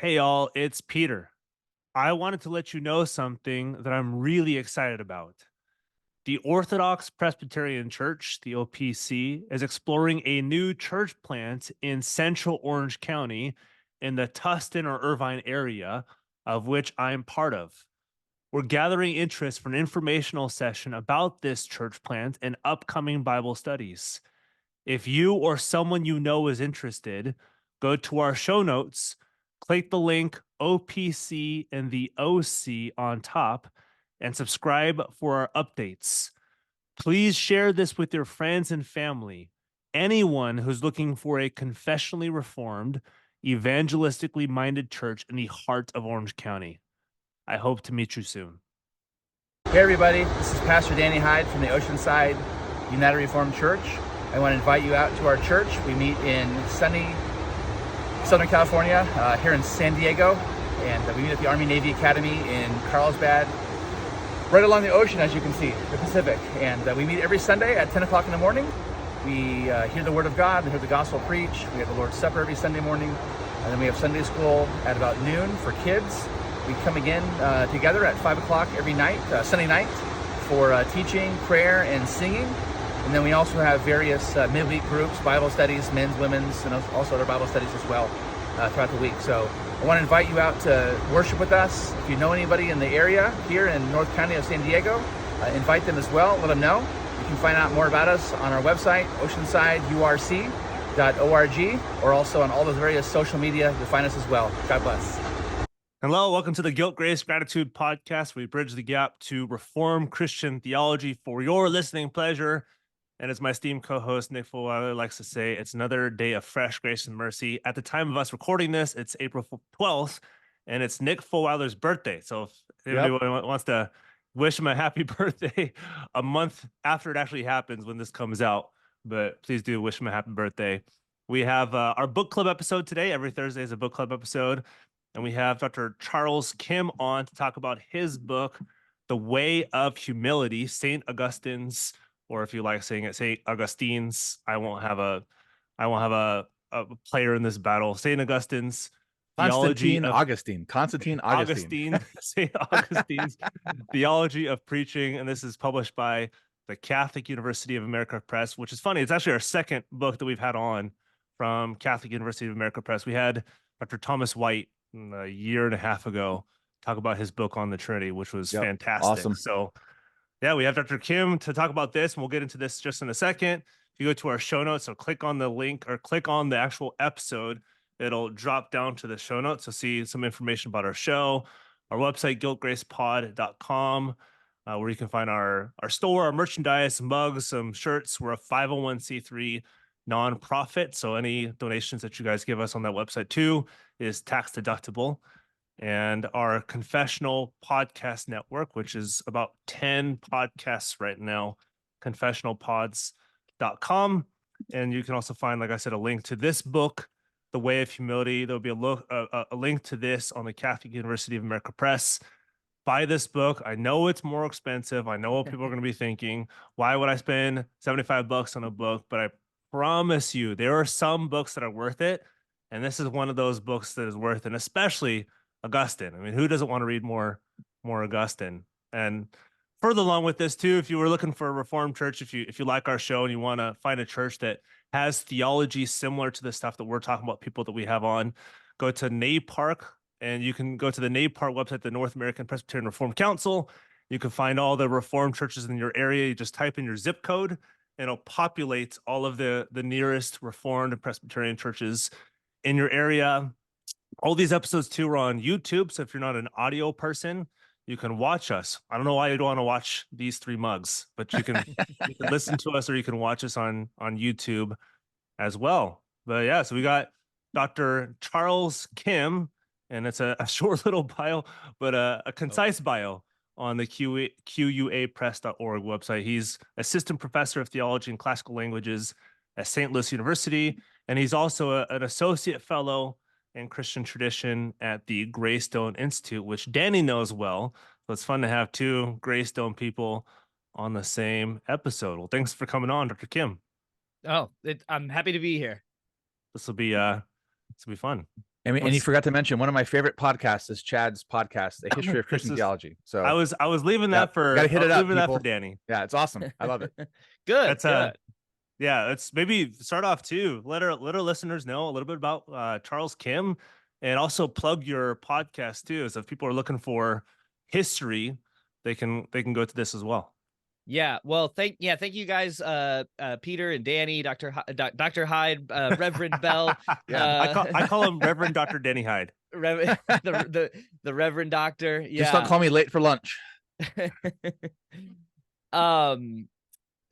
Hey, all, it's Peter. I wanted to let you know something that I'm really excited about. The Orthodox Presbyterian Church, the OPC, is exploring a new church plant in central Orange County in the Tustin or Irvine area, of which I'm part of. We're gathering interest for an informational session about this church plant and upcoming Bible studies. If you or someone you know is interested, go to our show notes, click the link OPC and the OC on top, and subscribe for our updates. Please share this with your friends and family. Anyone who's looking for a confessionally reformed, evangelistically minded church in the heart of Orange County. I hope to meet you soon. Hey everybody, this is Pastor Danny Hyde from the Oceanside United Reformed Church. I want to invite you out to our church. We meet in sunny Southern California, here in San Diego, and we meet at the Army Navy Academy in Carlsbad, right along the ocean, as you can see, the Pacific. And we meet every Sunday at 10 o'clock in the morning. We hear the Word of God, we hear the gospel preached. We have the Lord's Supper every Sunday morning, and then we have Sunday school at about noon for kids. We come again together at 5 o'clock every night, Sunday night, for teaching, prayer, and singing. And then we also have various midweek groups, Bible studies, men's, women's, and also other Bible studies as well throughout the week. So I want to invite you out to worship with us. If you know anybody in the area here in North County of San Diego, invite them as well. Let them know. You can find out more about us on our website, oceansideurc.org, or also on all those various social media. You'll find us as well. God bless. Hello, welcome to the Guilt, Grace, Gratitude podcast. We bridge the gap to reform Christian theology for your listening pleasure. And as my esteemed co-host Nick Fulwiler likes to say, it's another day of fresh grace and mercy. At the time of us recording this, it's April 12th, and it's Nick Fulwiler's birthday. So if anybody wants to wish him a happy birthday a month after it actually happens when this comes out, but please do wish him a happy birthday. We have our book club episode today. Every Thursday is a book club episode. And we have Dr. Charles Kim on to talk about his book, The Way of Humility, St. Augustine's, or if you like saying it, St. Augustine's. I won't have a player in this battle. St. Augustine's Constantine Augustine, St. Augustine's Theology of Preaching. And this is published by the Catholic University of America Press, which is funny. It's actually our second book that we've had on from Catholic University of America Press. We had Dr. Thomas White a year and a half ago talk about his book on the Trinity, which was fantastic. Awesome. So yeah, we have Dr. Kim to talk about this, and we'll get into this just in a second. If you go to our show notes, so click on the link or click on the actual episode, it'll drop down to the show notes. So see some information about our show, our website, guiltgracepod.com, where you can find our store, our merchandise, mugs, some shirts. We're a 501c3 nonprofit, so any donations that you guys give us on that website too is tax deductible. And our confessional podcast network, which is about 10 podcasts right now, confessionalpods.com. And you can also find, like I said, a link to this book, The Way of Humility. There'll be a link to this on the Catholic University of America Press. Buy this book. I know it's more expensive. I know what people are going to be thinking. Why would I spend $75 on a book? But I promise you, there are some books that are worth it. And this is one of those books that is worth it, and especially Augustine. I mean, who doesn't want to read more Augustine? And further along with this too, if you were looking for a Reformed church, if you like our show and you want to find a church that has theology similar to the stuff that we're talking about, people that we have on, go to NAPARC, and you can go to the NAPARC website, the North American Presbyterian Reformed Council. You can find all the Reformed churches in your area. You just type in your zip code, and it'll populate all of the nearest Reformed and Presbyterian churches in your area. All these episodes too are on YouTube, so if you're not an audio person, you can watch us. I don't know why you don't want to watch these three mugs, but you can listen to us, or you can watch us on YouTube as well. But yeah, so we got Dr. Charles Kim, and it's a short little bio, but a concise bio on the QUApress.org website. He's assistant professor of theology and classical languages at St. Louis University, and he's also an associate fellow in Christian tradition at the Greystone Institute, which Danny knows well. So it's fun to have two Greystone people on the same episode. Well, thanks for coming on, Dr. Kim. I'm happy to be here. This will be fun. And you forgot to mention one of my favorite podcasts is Chad's podcast, A History of This Christian is- Theology. So I was leaving that for gotta hit it up, leaving that for people. Danny. Yeah, it's awesome. I love it. Good. That's good. yeah, it's maybe start off too. Let our listeners know a little bit about Charles Kim, and also plug your podcast too. So if people are looking for history, they can go to this as well. Yeah, well, thank you guys, Peter and Danny, Dr. Hyde, Reverend Bell. I call him Reverend Dr. Danny Hyde. The Reverend Doctor. Yeah. Just don't call me late for lunch.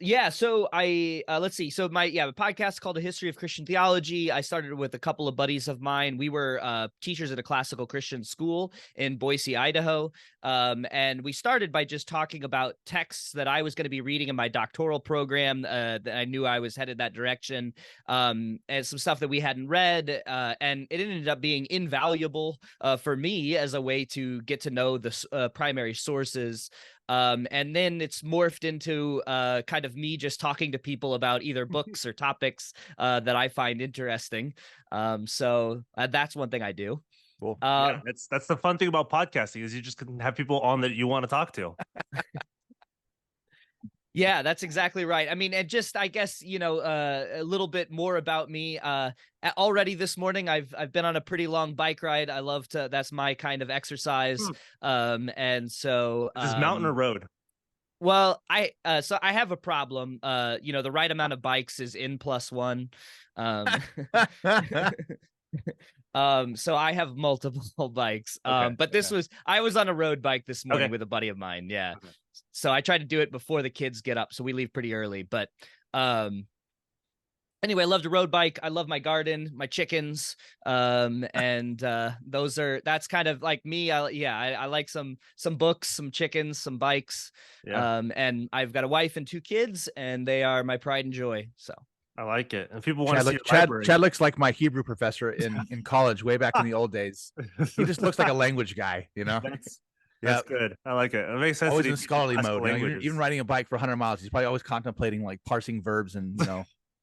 Yeah, so I let's see. So my podcast is called A History of Christian Theology. I started with a couple of buddies of mine. We were teachers at a classical Christian school in Boise, Idaho. And we started by just talking about texts that I was going to be reading in my doctoral program, that I knew I was headed that direction, and some stuff that we hadn't read. And it ended up being invaluable for me as a way to get to know the primary sources. And then it's morphed into kind of me just talking to people about either books or topics that I find interesting. So that's one thing I do. Cool. Yeah, that's the fun thing about podcasting is you just can have people on that you want to talk to. Yeah, that's exactly right. I mean, and just, I guess, a little bit more about me. Already this morning, I've been on a pretty long bike ride. I love to, that's my kind of exercise. And so Is this mountain or road? Well, so I have a problem. The right amount of bikes is N+1. So I have multiple bikes. Okay, But I was on a road bike this morning Okay. with a buddy of mine. Yeah. Okay. So I try to do it before the kids get up. So we leave pretty early, but, anyway, I love to road bike. I love my garden, my chickens. And that's kind of like me. I like some books, some chickens, some bikes. Yeah. And I've got a wife and 2 kids, and they are my pride and joy. So I like it. And people want to see your library. Chad looks like my Hebrew professor in college way back in the old days. He just looks like a language guy, That's good. I like it. It makes sense. Always that in he scholarly teaches mode. classical languages. Even riding a bike for 100 miles, he's probably always contemplating like parsing verbs and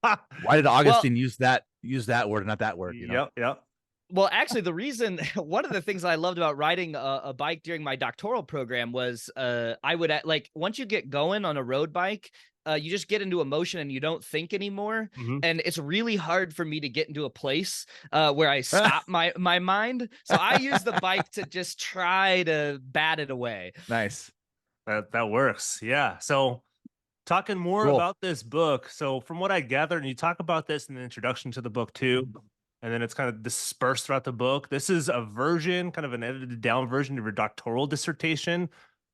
why did Augustine use that word and not that word? Yep. Well, actually, the reason, one of the things I loved about riding a bike during my doctoral program was I would, once you get going on a road bike, you just get into emotion and you don't think anymore. Mhm. And it's really hard for me to get into a place where I stop my mind. So I use the bike to just try to bat it away. Nice. That works. Yeah. So talking more Cool. about this book. So from what I gathered, and you talk about this in the introduction to the book too, and then it's kind of dispersed throughout the book. This is a version, kind of an edited down version of your doctoral dissertation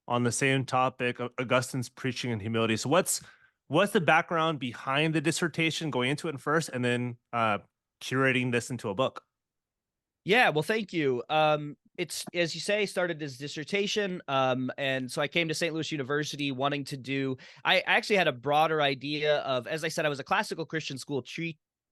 on the same topic, Augustine's preaching and humility. So what's the background behind the dissertation, going into it first, and then curating this into a book? Yeah, well, thank you. It's, as you say, started as dissertation. And so I came to St. Louis University wanting to do, I actually had a broader idea of, as I said, I was a classical Christian school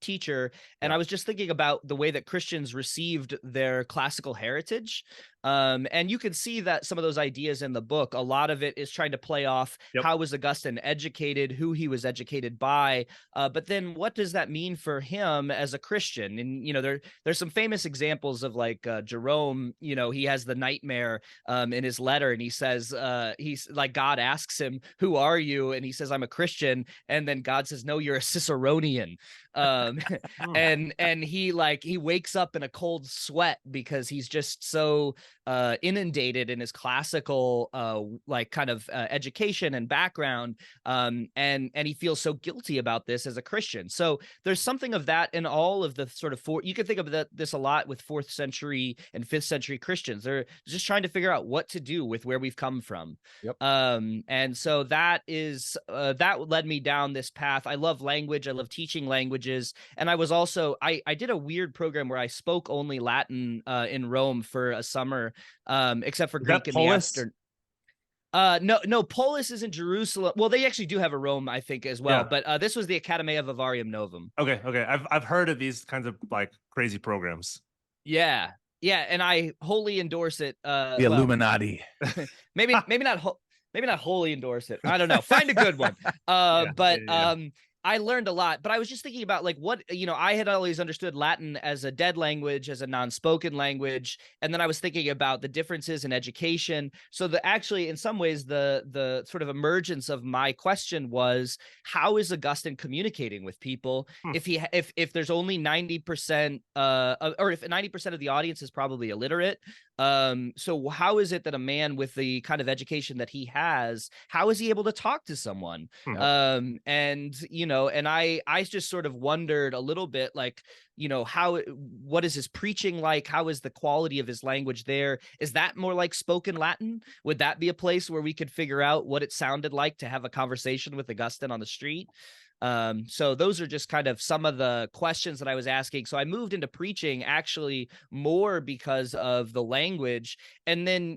teacher, and I was just thinking about the way that Christians received their classical heritage. And you can see that some of those ideas in the book, a lot of it is trying to play off how was Augustine educated, who he was educated by, but then what does that mean for him as a Christian? And, there's some famous examples of like Jerome, he has the nightmare in his letter, and he says, he's like, God asks him, who are you? And he says, I'm a Christian. And then God says, no, you're a Ciceronian. And he wakes up in a cold sweat because he's just so inundated in his classical kind of education and background, and he feels so guilty about this as a Christian. So there's something of that in all of the sort of you can think of this a lot with 4th century and 5th century Christians. They're just trying to figure out what to do with where we've come from. And so that is that led me down this path. I love language. I love teaching languages. And I was also I did a weird program where I spoke only Latin in Rome for a summer, except for Greek in the afternoon. No, Polis is in Jerusalem. Well, they actually do have a Rome, I think, as well. Yeah. But this was the Academia Vivarium Novum. Okay. I've heard of these kinds of like crazy programs. Yeah, and I wholly endorse it. The Illuminati. Maybe not wholly endorse it. I don't know. Find a good one. I learned a lot, but I was just thinking about like what, I had always understood Latin as a dead language, as a non-spoken language. And then I was thinking about the differences in education. So actually, in some ways, the sort of emergence of my question was, how is Augustine communicating with people if there's only 90%, or if 90% of the audience is probably illiterate? So how is it that a man with the kind of education that he has, how is he able to talk to someone? And I just sort of wondered a little bit, like, what is his preaching like? How is the quality of his language there? Is that more like spoken Latin? Would that be a place where we could figure out what it sounded like to have a conversation with Augustine on the street? So those are just kind of some of the questions that I was asking. So I moved into preaching actually more because of the language. And then,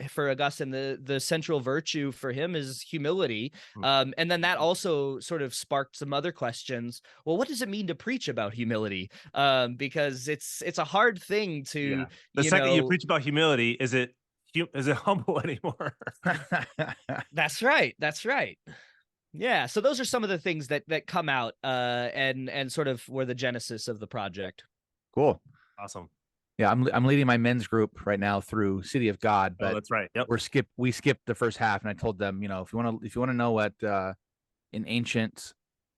for Augustine, the central virtue for him is humility. And then that also sort of sparked some other questions. Well, what does it mean to preach about humility? Because it's a hard thing to, the second you preach about humility, is it humble anymore? That's right. That's right. Yeah, so those are some of the things that come out and sort of were the genesis of the project. Cool. Awesome. Yeah, I'm leading my men's group right now through City of God, but that's right. Yep. We skipped the first half, and I told them, if you want to know what an ancient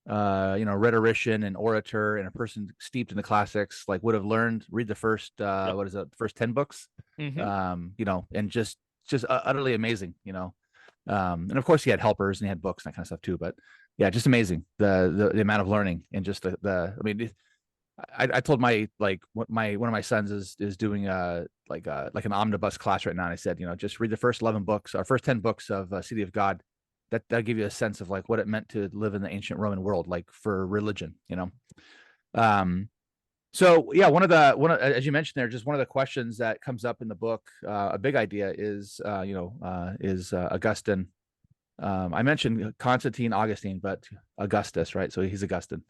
rhetorician and orator and a person steeped in the classics like would have learned, read the first what is it, first 10 books. And just utterly amazing, and of course he had helpers and he had books and that kind of stuff too, but yeah, just amazing the amount of learning and just I mean, I told one of my sons is doing like an omnibus class right now, and I said, just read the first 11 books or first 10 books of City of God. That'll give you a sense of like what it meant to live in the ancient Roman world, like for religion, So yeah, as you mentioned there, just one of the questions that comes up in the book, a big idea is Augustine. I mentioned Constantine, Augustine, but Augustus, right? So he's Augustine.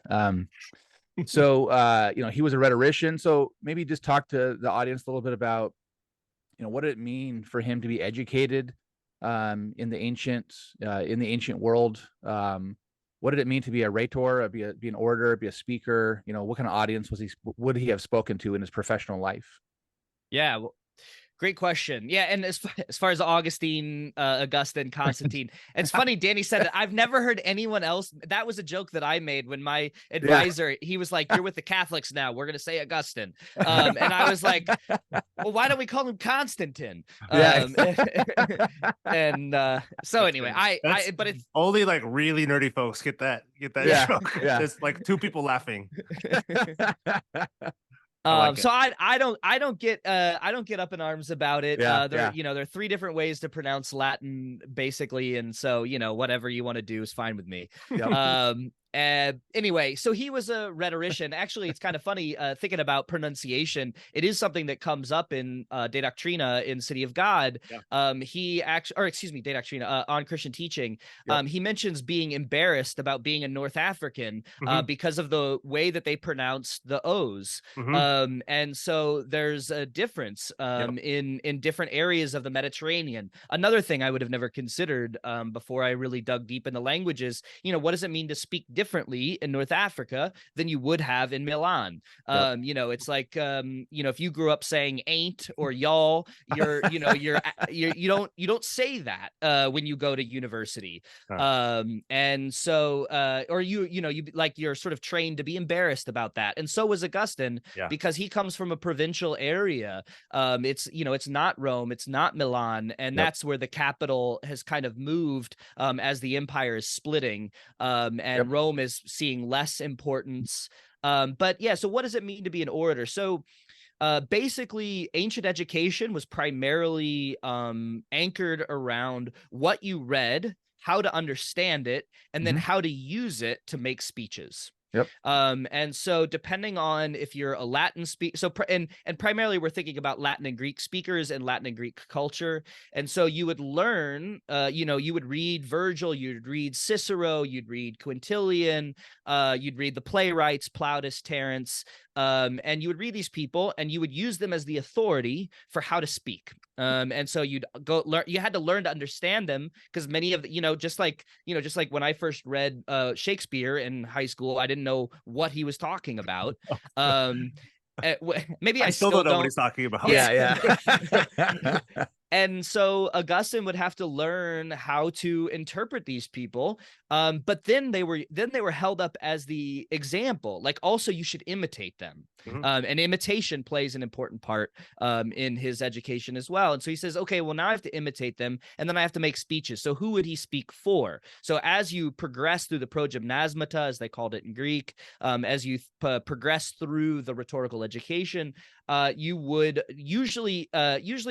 So he was a rhetorician. So maybe just talk to the audience a little bit about, what did it mean for him to be educated in the ancient world? What did it mean to be a rhetor, be an orator, be a speaker? What kind of audience would he have spoken to in his professional life? Yeah, well, great question. Yeah, and as far as Augustine, Augustine, Constantine, it's funny, Danny said that. I've never heard anyone else. That was a joke that I made when my advisor, he was like, "You're with the Catholics now. We're going to say Augustine." And I was like, well, why don't we call him Constantine? So anyway, but it's only like really nerdy folks get that joke. Yeah. There's like two people laughing. So I don't get up in arms about it. There are three different ways to pronounce Latin basically, and so whatever you want to do is fine with me. Anyway, so he was a rhetorician. Actually, it's kind of funny thinking about pronunciation. It is something that comes up in De Doctrina in City of God. He actually, or excuse me, De Doctrina on Christian teaching. He mentions being embarrassed about being a North African because of the way that they pronounce the O's. And so there's a difference in different areas of the Mediterranean. Another thing I would have never considered before I really dug deep in the languages, what does it mean to speak differently in North Africa than you would have in Milan? It's like, if you grew up saying ain't or y'all, you don't say that when you go to university. And so, or you're sort of trained to be embarrassed about that. And so was Augustine, because he comes from a provincial area. It's not Rome, it's not Milan, and that's where the capital has kind of moved as the empire is splitting, and Rome is seeing less importance. But yeah, so what does it mean to be an orator? So basically, ancient education was primarily anchored around what you read, how to understand it, and then how to use it to make speeches. And so depending on if you're a Latin speaker, and primarily we're thinking about Latin and Greek speakers and Latin and Greek culture. And so you would learn, you would read Virgil, you'd read Cicero, you'd read Quintilian, you'd read the playwrights, Plautus, Terence. And you would read these people and you would use them as the authority for how to speak. And so you'd go learn, you had to learn to understand them, because many of the, just like when I first read Shakespeare in high school, I didn't know what he was talking about. Maybe I I still still don't know what don't. he's talking about. Yeah. Yeah. And so Augustine would have to learn how to interpret these people. But then they were held up as the example. Like, also, you should imitate them. Mhm. And imitation plays an important part in his education as well. And so he says, okay, well, now I have to imitate them, and then I have to make speeches. So who would he speak for? So as you progress through the progymnasmata, as they called it in Greek, as you progress through the rhetorical education, you would usually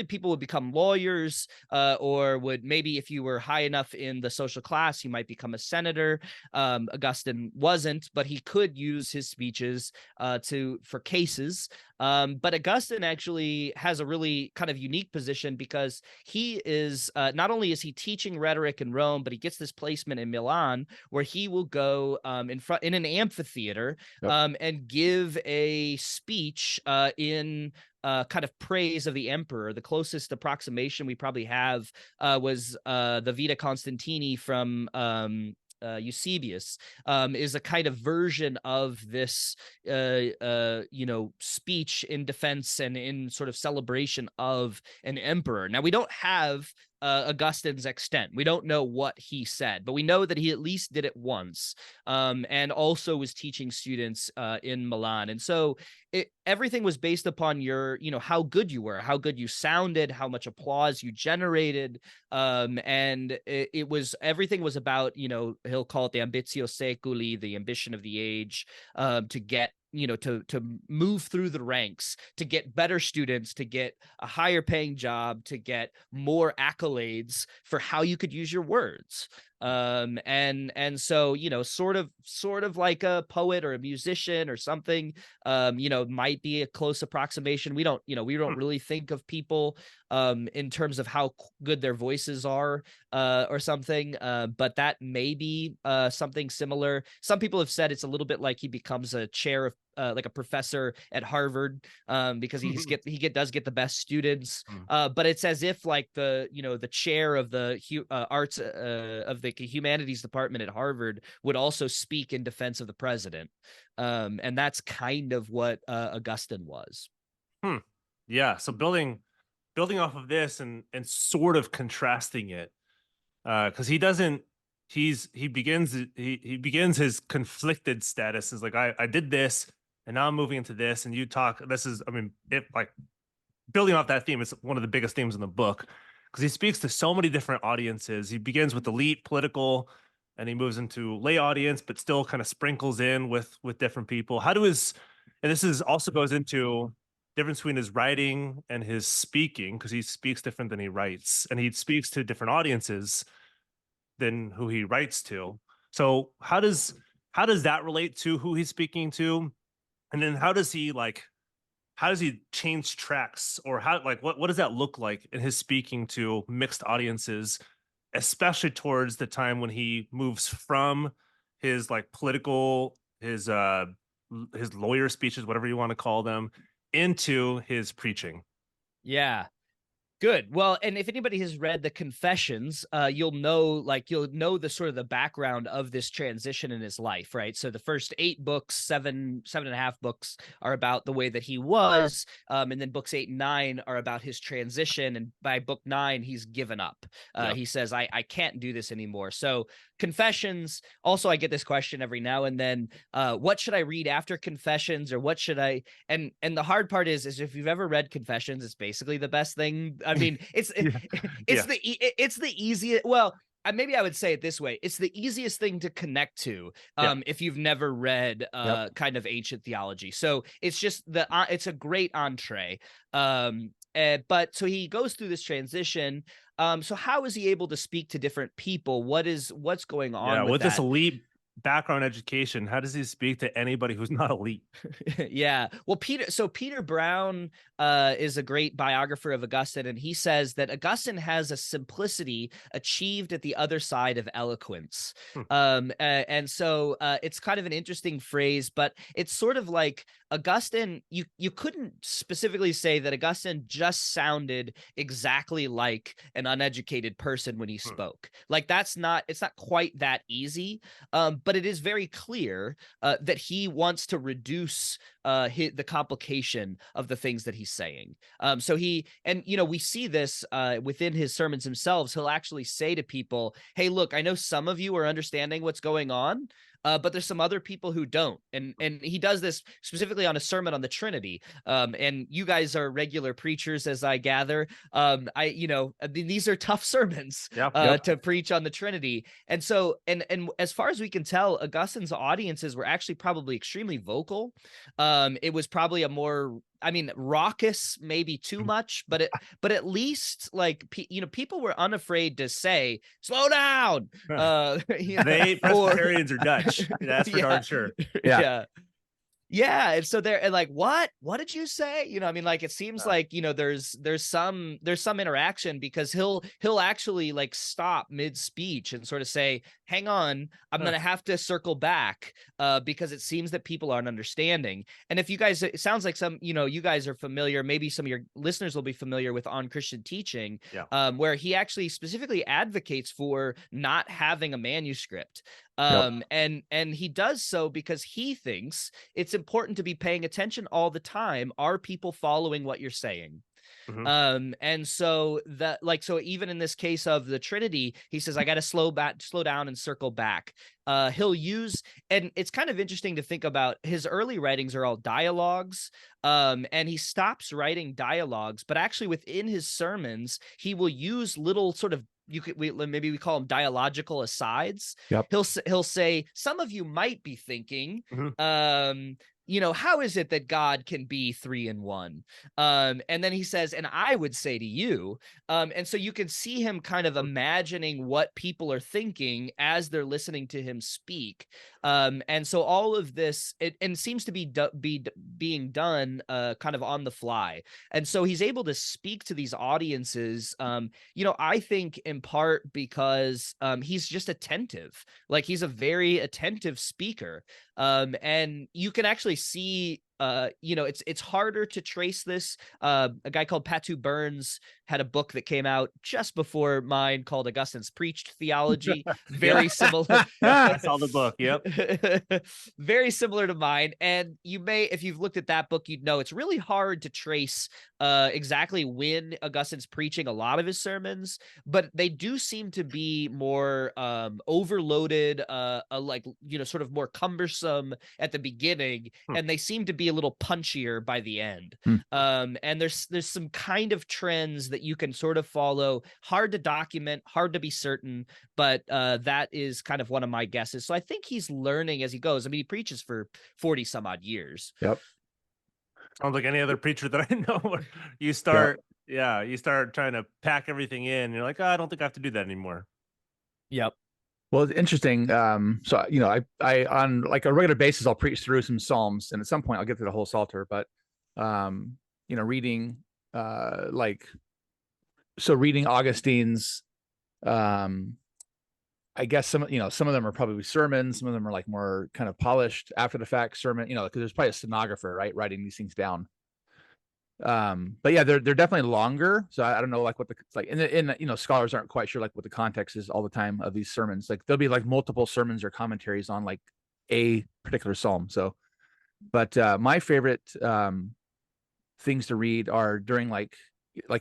people would become lawyers, or would, maybe if you were high enough in the social class, you might become a senator. Augustine wasn't, but he could use his speeches for cases. But Augustine actually has a really kind of unique position, because he is not only is he teaching rhetoric in Rome, but he gets this placement in Milan, where he will go in an amphitheater, Yep. and give a speech in kind of praise of the emperor. The closest approximation we probably have was the Vita Constantini from Eusebius, is a kind of version of this speech in defense and in sort of celebration of an emperor. Now, we don't have Augustine's extent. We don't know what he said, but we know that he at least did it once, and also was teaching students in Milan. And so everything was based upon your, how good you were, how good you sounded, how much applause you generated. And everything was about, he'll call it the ambitio seculi, the ambition of the age, to get, to move through the ranks, to get better students, to get a higher paying job, to get more accolades for how you could use your words. And so, sort of like a poet or a musician or something, might be a close approximation. We don't really think of people in terms of how good their voices are, or something, but that may be something similar. Some people have said it's a little bit like he becomes a chair of like a professor at Harvard, because he does get the best students, but it's as if like the chair of the arts of the humanities department at Harvard would also speak in defense of the president, and that's kind of what Augustine was. Yeah. So building off of this and sort of contrasting it, because he begins his conflicted status is like, I did this and now I'm moving into this, and you talk, this is, I mean, it like building off that theme is one of the biggest themes in the book, because he speaks to so many different audiences. He begins with elite political, and he moves into lay audience, but still kind of sprinkles in with different people. And this is also goes into difference between his writing and his speaking, because he speaks different than he writes, and he speaks to different audiences than who he writes to. So how does that relate to who he's speaking to? And then how does he change tracks, or what does that look like in his speaking to mixed audiences, especially towards the time when he moves from his like political, his lawyer speeches, whatever you want to call them, into his preaching? Yeah. Good. Well, and if anybody has read the Confessions, you'll know the sort of the background of this transition in his life, right? So the first 8 books, seven and a half books are about the way that he was, and then books 8 and 9 are about his transition. And by book 9, he's given up. Yep. He says, I can't do this anymore. So Confessions. Also, I get this question every now and then. What should I read after Confessions, or what should I? And the hard part is if you've ever read Confessions, it's basically the best thing. I mean, it's the easiest. Well, maybe I would say it this way: it's the easiest thing to connect to if you've never read kind of ancient theology. So it's just it's a great entree. But so he goes through this transition. So how is he able to speak to different people? What's going on with this that? elite background education? How does he speak to anybody who's not elite? Yeah. Well, Peter Brown is a great biographer of Augustine, and he says that Augustine has a simplicity achieved at the other side of eloquence. And so it's kind of an interesting phrase, but it's sort of like Augustine, you couldn't specifically say that Augustine just sounded exactly like an uneducated person when he spoke. Like it's not quite that easy. But it is very clear that he wants to reduce the complication of the things that he's saying. So we see this within his sermons themselves. He'll actually say to people, hey, look, I know some of you are understanding what's going on, but there's some other people who don't. And he does this specifically on a sermon on the Trinity. And you guys are regular preachers, as I gather. These are tough sermons to preach on the Trinity. And so, and as far as we can tell, Augustine's audiences were actually probably extremely vocal. It was probably a more, raucous, maybe too much, but at least people were unafraid to say, slow down. They Presbyterians are Dutch. That's for darn sure. Yeah. And so they're like, what did you say? It seems like, there's some interaction, because he'll actually like stop mid speech and sort of say, hang on, I'm going to have to circle back because it seems that people aren't understanding. And if you guys, it sounds like you guys are familiar, maybe some of your listeners will be familiar with On Christian Teaching, where he actually specifically advocates for not having a manuscript. And he does so because he thinks it's important to be paying attention all the time. Are people following what you're saying? And so so even in this case of the Trinity, he says, I got to slow down and circle back. He'll use, and it's kind of interesting to think about, his early writings are all dialogues. And he stops writing dialogues, but actually within his sermons, he will use little sort of, maybe we call them dialogical asides. He'll say, some of you might be thinking, how is it that God can be 3 in 1? And then he says, and I would say to you, and so you can see him kind of imagining what people are thinking as they're listening to him speak. And so all of this, it seems to be being done kind of on the fly. And so he's able to speak to these audiences, I think in part because he's just attentive. Like, he's a very attentive speaker. And you can actually see, it's harder to trace this. A guy called Patu Burns had a book that came out just before mine called Augustine's Preached Theology. Very similar. I saw the book. Yep. Very similar to mine. And you may, if you've looked at that book, you'd know it's really hard to trace exactly when Augustine's preaching a lot of his sermons, but they do seem to be more overloaded, sort of more cumbersome at the beginning, and they seem to be a little punchier by the end. And there's some kind of trends that you can sort of follow, hard to document, hard to be certain, but that is kind of one of my guesses. So I think he's learning as he goes. He preaches for 40 some odd years. Sounds like any other preacher that I know. Where you start trying to pack everything in, and you're like, I don't think I have to do that anymore. Well, it's interesting. So, I on like a regular basis, I'll preach through some Psalms, and at some point I'll get to the whole Psalter, but, reading, reading Augustine's, I guess some of them are probably sermons. Some of them are like more kind of polished after the fact sermon, because there's probably a stenographer, right, writing these things down. But yeah, they're definitely longer. So I don't know like what scholars aren't quite sure like what the context is all the time of these sermons. Like there'll be like multiple sermons or commentaries on like a particular psalm. So, but my favorite things to read are during like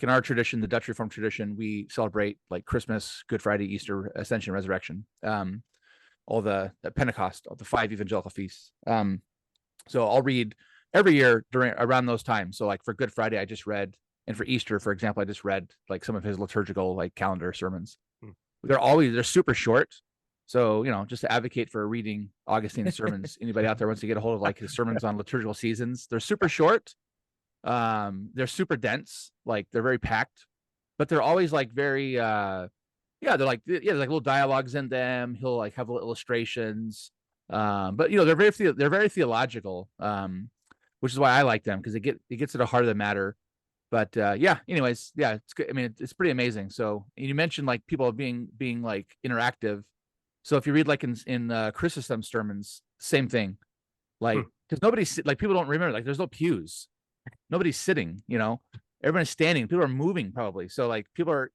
in our tradition, the Dutch Reformed tradition, we celebrate like Christmas, Good Friday, Easter, Ascension, Resurrection, all the Pentecost, all the 5 evangelical feasts. So I'll read every year around those times. So like for Good Friday, I just read, and for Easter, for example, I just read like some of his liturgical like calendar sermons. They're super short. So, just to advocate for reading Augustine's sermons, anybody out there wants to get a hold of like his sermons on liturgical seasons, they're super short. They're super dense, like they're very packed, but they're always like very, they're like little dialogues in them. He'll like have little illustrations. But they're very theological, which is why I like them, because it gets to the heart of the matter. But anyways, it's good. It's pretty amazing. So you mentioned like people being like interactive. So if you read like in Chrysostom's sermons, same thing. Like because nobody's like, people don't remember, like there's no pews, nobody's sitting, everybody's standing, people are moving probably. So like people are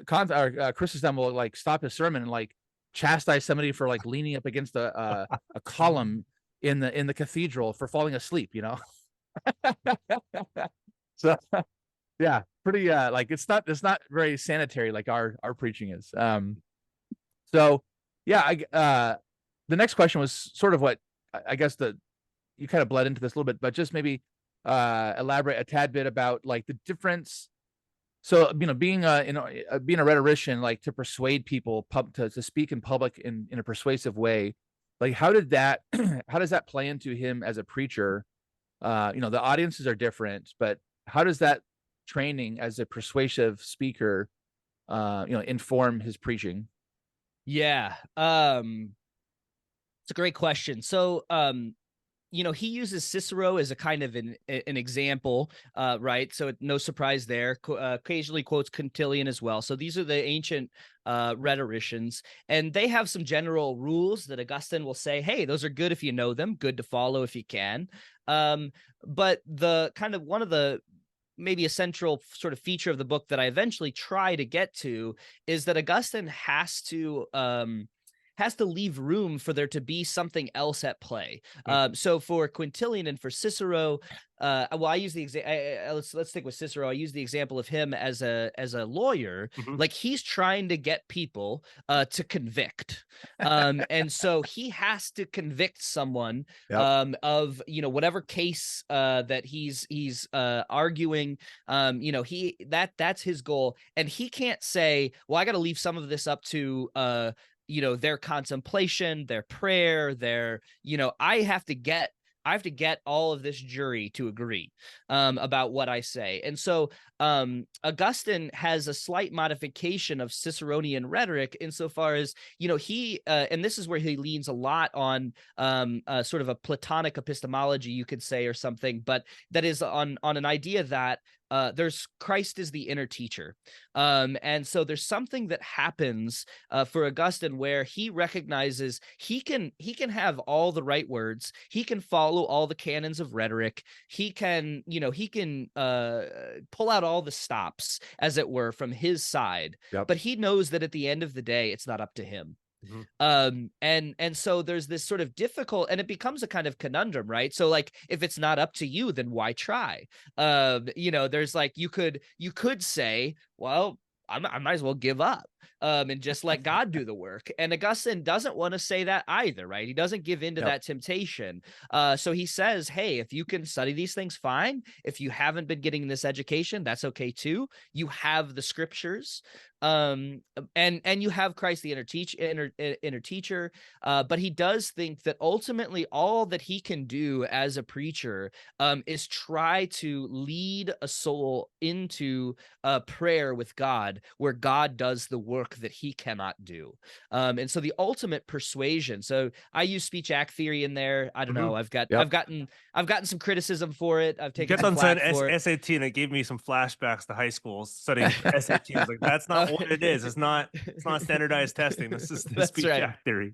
Chrysostom will like stop his sermon and like chastise somebody for like leaning up against a column in the cathedral for falling asleep. So yeah, pretty like it's not very sanitary like our preaching is. So yeah, the next question was sort of what I guess you kind of bled into this a little bit, but just maybe elaborate a tad bit about like the difference. So being a rhetorician, like to persuade people to speak in public in a persuasive way, like how does that play into him as a preacher? The audiences are different, but how does that training as a persuasive speaker inform his preaching? Yeah. It's a great question. So, he uses Cicero as a kind of an example, right? So no surprise there. Occasionally quotes Quintilian as well. So these are the ancient rhetoricians, and they have some general rules that Augustine will say, hey, those are good if you know them, good to follow if you can. But the kind of one of the maybe a central sort of feature of the book that I eventually try to get to is that Augustine has to leave room for there to be something else at play. So for Quintilian and for Cicero, I use the let's stick with Cicero. I use the example of him as a lawyer. Like he's trying to get people to convict, and so he has to convict someone of whatever case that he's arguing. That's his goal, and he can't say, well, I got to leave some of this up to their contemplation, their prayer, I have to get all of this jury to agree about what I say. And so Augustine has a slight modification of Ciceronian rhetoric insofar as, he, and this is where he leans a lot on sort of a Platonic epistemology, you could say, or something, but that is on an idea that there's Christ is the inner teacher. And so there's something that happens for Augustine where he recognizes he can have all the right words. He can follow all the canons of rhetoric. He can pull out all the stops, as it were, from his side. But he knows that at the end of the day, it's not up to him. And so there's this sort of difficult, and it becomes a kind of conundrum, right? So like, if it's not up to you, then why try? There's like, you could say, well, I might as well give up and just let God do the work. And Augustine doesn't want to say that either, right? He doesn't give in to that temptation. So he says, hey, if you can study these things, fine. If you haven't been getting this education, that's okay too. You have the scriptures. And you have Christ the inner teacher, but he does think that ultimately all that he can do as a preacher is try to lead a soul into prayer with God, where God does the work that he cannot do. And so the ultimate persuasion. So I use speech act theory in there. I don't know. I've gotten some criticism for it. I've taken some flack for it. SAT, and it gave me some flashbacks to high school studying SAT. I was like, that's not what it is. It's not standardized testing. This is the speech act theory.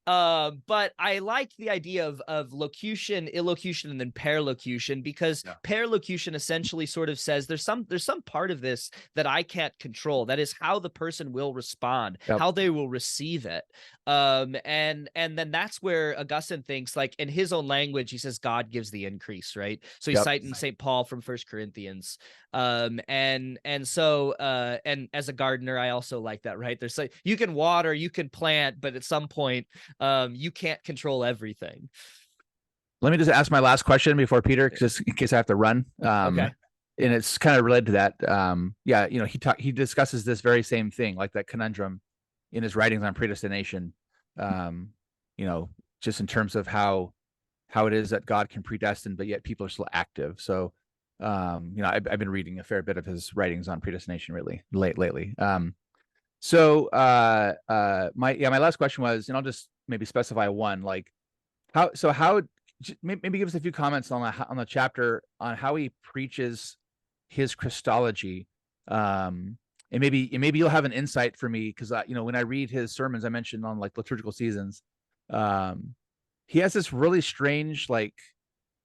But I like the idea of locution, illocution, and then paralocution, because paralocution essentially sort of says there's some part of this that I can't control. That is how the person will respond, how they will receive it. And then that's where Augustine thinks, like, in his own language, he says God gives the increase, right? So he's citing St. Paul from 1 Corinthians. And so and as a gardener, I also like that, right? There's like, you can water, you can plant, but at some point you can't control everything. Let me just ask my last question before Peter, just in case I have to run. Okay. And it's kind of related to that. He discusses this very same thing, like that conundrum in his writings on predestination. Just in terms of how it is that God can predestine, but yet people are still active. So I've been reading a fair bit of his writings on predestination lately. So my last question was, and I'll just maybe specify one, like how maybe give us a few comments on the chapter on how he preaches his Christology, and maybe you'll have an insight for me, because when I read his sermons, I mentioned on like liturgical seasons, he has this really strange like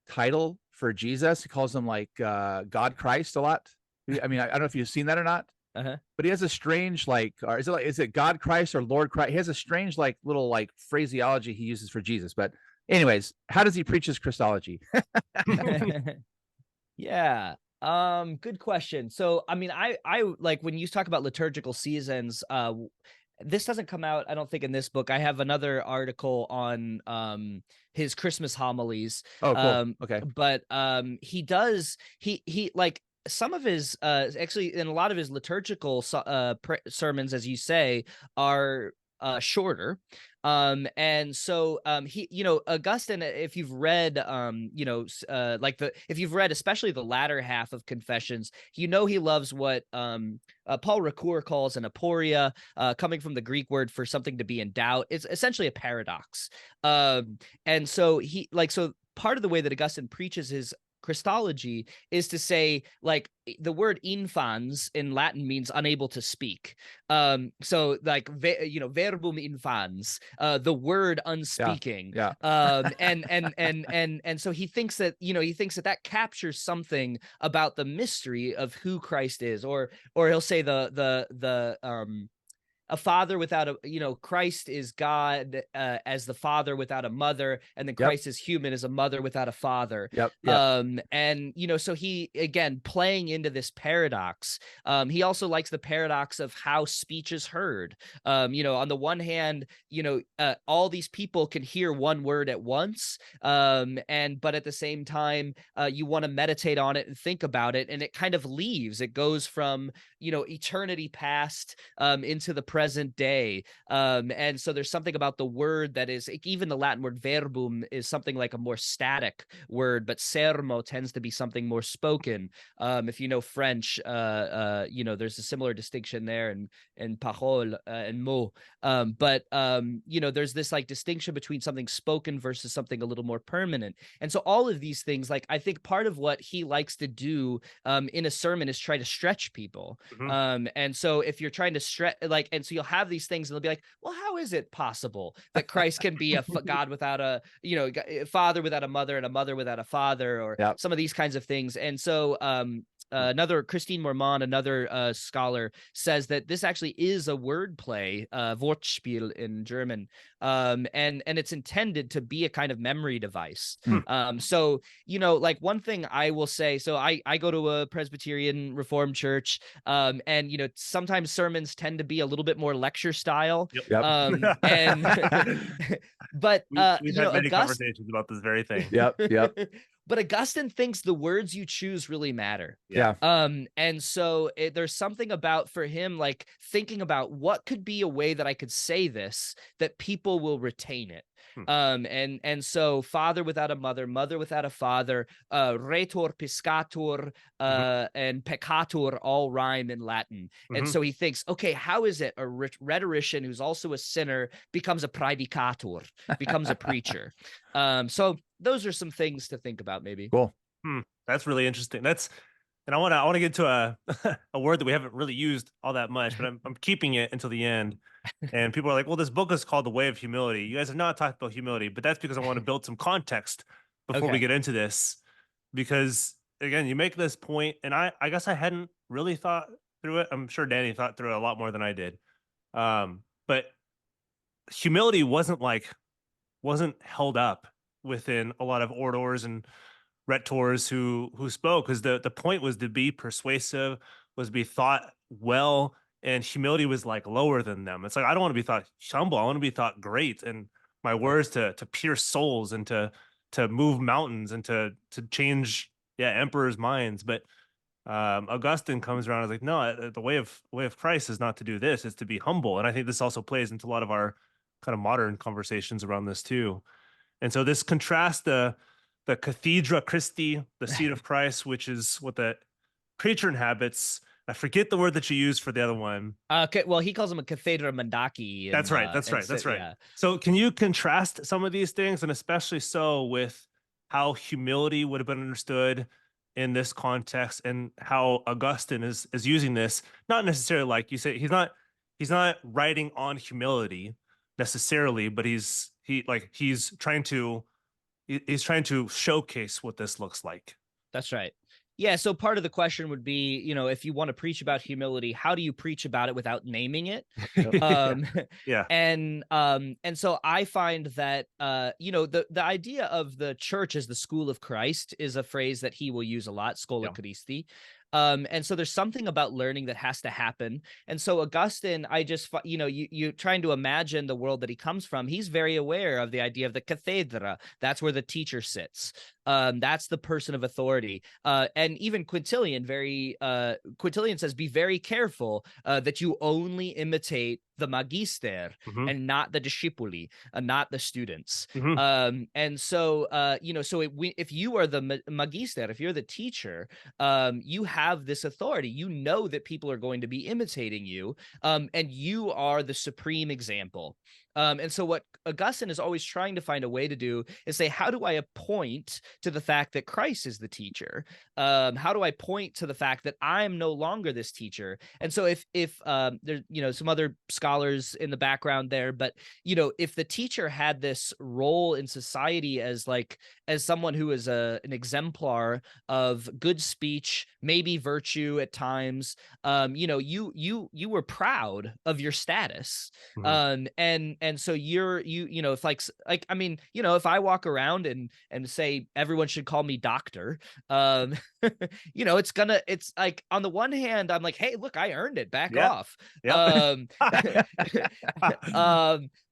title for Jesus. He calls him like God Christ a lot. I mean, I don't know if you've seen that or not, Uh-huh. but he has a strange like, or is it God Christ or Lord Christ? He has a strange like little like phraseology he uses for Jesus. But anyways, how does he preach his Christology? Yeah. Good question. So, I mean, I like when you talk about liturgical seasons, this doesn't come out, I don't think, in this book. I have another article on his Christmas homilies. Oh, cool. Okay. But he like some of his actually, in a lot of his liturgical sermons, as you say, are shorter. And so he, Augustine, if you've read if you've read especially the latter half of Confessions, he loves what Paul Ricoeur calls an aporia, coming from the Greek word for something to be in doubt. It's essentially a paradox. And so so part of the way that Augustine preaches his Christology is to say, like, the word infans in Latin means unable to speak. So like, verbum infans, the word unspeaking. Yeah. And so he thinks that, that captures something about the mystery of who Christ is, or he'll say a father without Christ is God as the father without a mother, and then Christ is human as a mother without a father. Yep. And so he, again, playing into this paradox. He also likes the paradox of how speech is heard. On the one hand, all these people can hear one word at once, but at the same time, you want to meditate on it and think about it, and it kind of leaves. It goes from eternity past into the present day. And so there's something about the word that is, even the Latin word verbum is something like a more static word, but sermo tends to be something more spoken. If you know French, there's a similar distinction there in parole and mot. But there's this like distinction between something spoken versus something a little more permanent. And so all of these things, like, I think part of what he likes to do in a sermon is try to stretch people. And so if you're trying to stretch, like, and so you'll have these things and they'll be like, well, how is it possible that Christ can be a God without a, father without a mother and a mother without a father, or some of these kinds of things. And so, another Christine Mormon, another scholar, says that this actually is a wordplay, Wortspiel in German, and it's intended to be a kind of memory device. So like, one thing I will say, so I go to a Presbyterian Reformed church, and sometimes sermons tend to be a little bit more lecture style. And but we've had many conversations about this very thing. But Augustine thinks the words you choose really matter. And so there's something about, for him, like, thinking about what could be a way that I could say this that people will retain it. And so father without a mother, mother without a father, rhetor, piscator, and peccator all rhyme in Latin. And so he thinks, okay, how is it a rhetorician who's also a sinner becomes a praedicator, becomes a preacher? So those are some things to think about, maybe. Cool. That's really interesting. And I want to get to a word that we haven't really used all that much, but I'm keeping it until the end. And people are like, well, this book is called The Way of Humility. You guys have not talked about humility, but that's because I want to build some context before we get into this. Because again, you make this point, and I guess I hadn't really thought through it. I'm sure Danny thought through it a lot more than I did. But humility wasn't held up within a lot of orators and rhetors who spoke, because the point was to be persuasive, was to be thought well, and humility was like lower than them. It's like, I don't want to be thought humble, I want to be thought great, and my words to pierce souls and to move mountains and to change emperors' minds. But Augustine comes around and is like, no, the way of Christ is not to do this, it's to be humble. And I think this also plays into a lot of our kind of modern conversations around this too. And so this contrasts the cathedra Christi, the seat of Christ, which is what the preacher inhabits. I forget the word that you used for the other one. Okay, well, he calls them a cathedra mendaci. That's right. Yeah. So can you contrast some of these things, and especially so with how humility would have been understood in this context, and how Augustine is using this, not necessarily like you say, he's not writing on humility necessarily, but he's he's trying to showcase what this looks like. That's right. Yeah. So part of the question would be, if you want to preach about humility, how do you preach about it without naming it? Um, Yeah. and so I find that the idea of the church as the school of Christ is a phrase that he will use a lot, Schola Yeah. Christi. And so there's something about learning that has to happen. And so Augustine, you trying to imagine the world that he comes from. He's very aware of the idea of the cathedra. That's where the teacher sits. That's the person of authority. And even Quintilian says, be very careful that you only imitate the magister and not the discipuli, not the students. And so, if you are the magister, if you're the teacher, you have this authority. You know that people are going to be imitating you, and you are the supreme example. And so what Augustine is always trying to find a way to do is say, how do I point to the fact that Christ is the teacher? How do I point to the fact that I'm no longer this teacher? And so if there's some other scholars in the background there, but if the teacher had this role in society as someone who is an exemplar of good speech, maybe virtue at times, you were proud of your status. And so if I walk around and say everyone should call me doctor, it's like, on the one hand, I'm like, hey, look, I earned it, back off.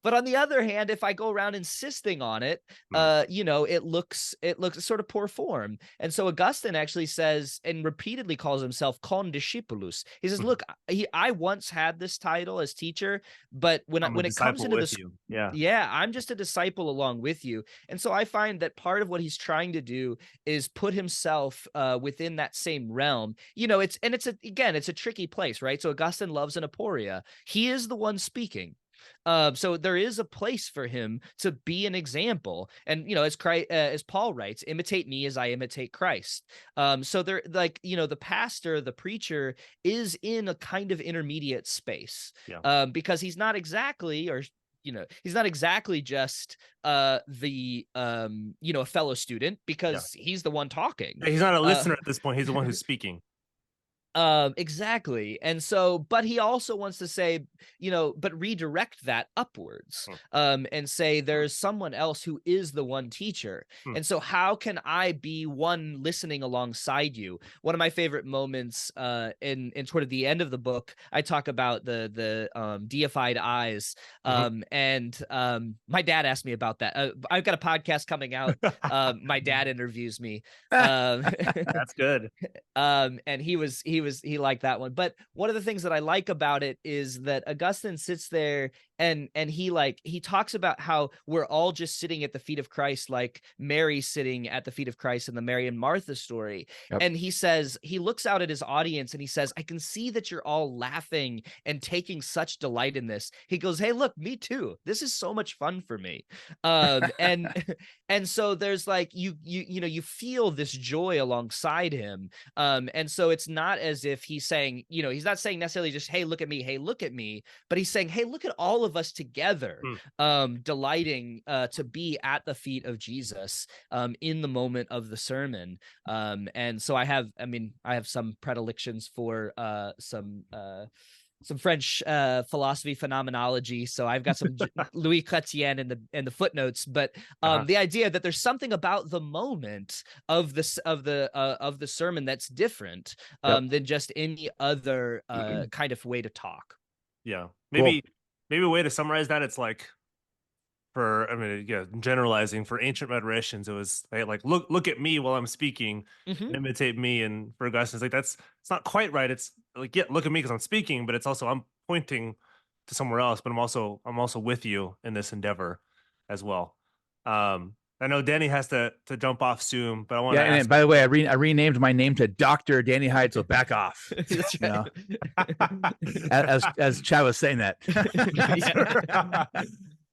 But on the other hand, if I go around insisting on it, it looks sort of poor form. And so Augustine actually says, and repeatedly calls himself condiscipulus. He says, look, I once had this title as teacher, but when it comes into this, I'm just a disciple along with you. And so I find that part of what he's trying to do is put himself within that same realm. It's a tricky place, right? So Augustine loves an aporia. He is the one speaking. So there is a place for him to be an example. And, as Paul writes, imitate me as I imitate Christ. So they're the pastor, the preacher is in a kind of intermediate space, because he's not exactly, he's not exactly just a fellow student, because he's the one talking. He's not a listener at this point. He's the one who's speaking. Exactly. And so, but he also wants to say, but redirect that upwards, and say there's someone else who is the one teacher. And so how can I be one listening alongside you? One of my favorite moments in toward the end of the book, I talk about the deified eyes. And my dad asked me about that. I've got a podcast coming out. My dad interviews me. That's good. And he liked that one. But one of the things that I like about it is that Augustine sits there and he talks about how we're all just sitting at the feet of Christ, like Mary sitting at the feet of Christ in the Mary and Martha story. And he says, he looks out at his audience and he says, I can see that you're all laughing and taking such delight in this. He goes, hey, look, me too. This is so much fun for me. And so there's you feel this joy alongside him. And so it's not as if he's saying, he's not saying necessarily just, hey, look at me, but he's saying, hey, look at all of us together, delighting to be at the feet of Jesus in the moment of the sermon. And so I have some predilections for some French philosophy phenomenology. So I've got some Louis Chrétien in the footnotes, but the idea that there's something about the moment of the sermon that's different than just any other kind of way to talk. Yeah. Maybe a way to summarize that, it's like, generalizing, for ancient rhetoricians, it was like, look at me while I'm speaking, imitate me. And for Augustine, it's not quite right. It's like, look at me because I'm speaking, but it's also, I'm pointing to somewhere else, but I'm also with you in this endeavor as well. I know Danny has to jump off soon, but I want to ask. And by the way, I renamed my name to Dr. Danny Hyde, so back off. That's right. As Chad was saying that.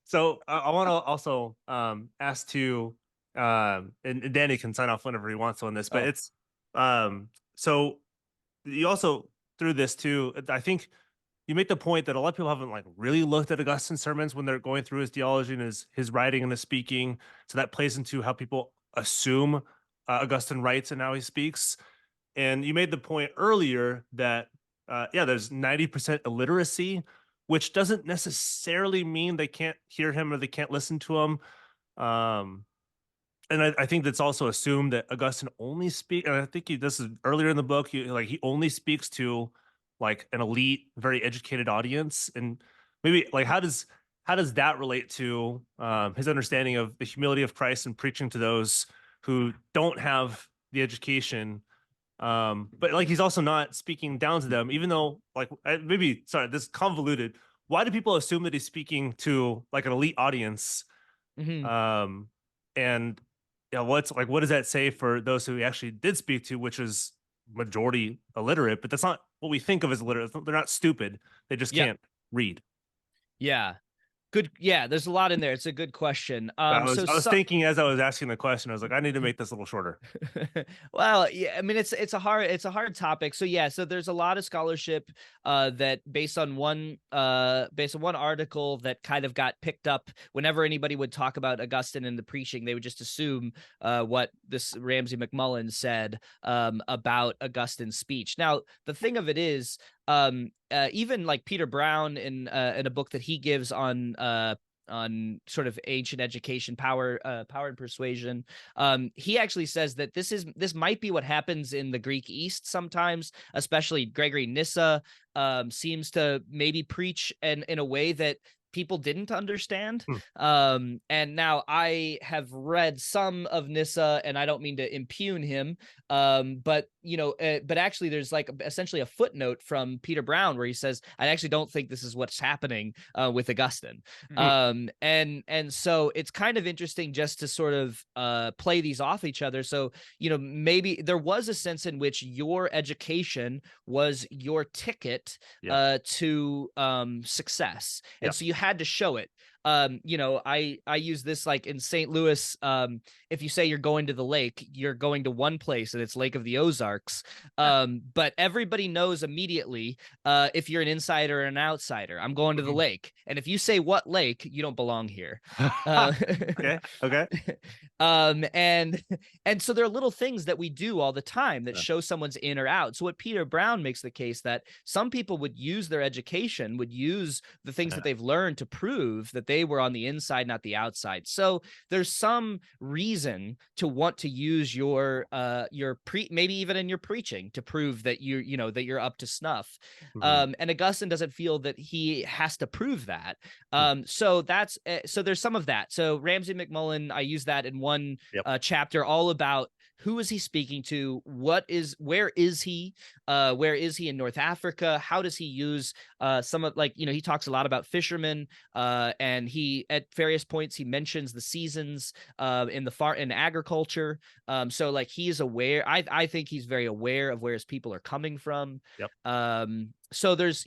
So I want to also ask too, and Danny can sign off whenever he wants on this, but it's so you also through this too, I think you make the point that a lot of people haven't like really looked at Augustine's sermons when they're going through his theology and his writing and his speaking. So that plays into how people assume Augustine writes and how he speaks. And you made the point earlier that there's 90% illiteracy, which doesn't necessarily mean they can't hear him or they can't listen to him. And I think that's also assumed that Augustine only speak. And I think this is earlier in the book. He only speaks to like an elite, very educated audience. And maybe like how does that relate to his understanding of the humility of Christ and preaching to those who don't have the education? But like he's also not speaking down to them, even though like maybe sorry, this is convoluted. Why do people assume that he's speaking to like an elite audience? And what does that say for those who he actually did speak to, which is majority illiterate? But that's not what we think of as illiterate. They're not stupid. They just can't read. Yeah. Good. Yeah, there's a lot in there. It's a good question. I was thinking as I was asking the question, I was like, I need to make this a little shorter. Well, yeah, I mean, it's a hard topic. So yeah, so there's a lot of scholarship that based on one article that kind of got picked up whenever anybody would talk about Augustine and the preaching, they would just assume what this Ramsey McMullen said about Augustine's speech. Now, the thing of it is, even like Peter Brown in a book that he gives on sort of ancient education, power and persuasion, he actually says that this might be what happens in the Greek East sometimes, especially Gregory Nyssa seems to maybe preach in a way that people didn't understand. And now I have read some of Nyssa, and I don't mean to impugn him, but but actually there's like essentially a footnote from Peter Brown where he says, I actually don't think this is what's happening with Augustine. And so it's kind of interesting just to sort of play these off each other. So, maybe there was a sense in which your education was your ticket to success. And so you had to show it. I use this like in St. Louis. If you say you're going to the lake, you're going to one place and it's Lake of the Ozarks. But everybody knows immediately if you're an insider or an outsider. I'm going to the lake. And if you say what lake, you don't belong here. Okay. And so there are little things that we do all the time that show someone's in or out. So what Peter Brown makes the case that some people would use their education, would use the things that they've learned to prove that they were on the inside, not the outside. So there's some reason to want to use your maybe even in your preaching to prove that that you're up to snuff. And Augustine doesn't feel that he has to prove that. So there's some of that. So Ramsey McMullen, I use that in one chapter, all about who is he speaking to? Where is he? Where is he in North Africa? How does he use some of he talks a lot about fishermen, and he at various points he mentions the seasons in agriculture. So like he is aware. I think he's very aware of where his people are coming from. So there's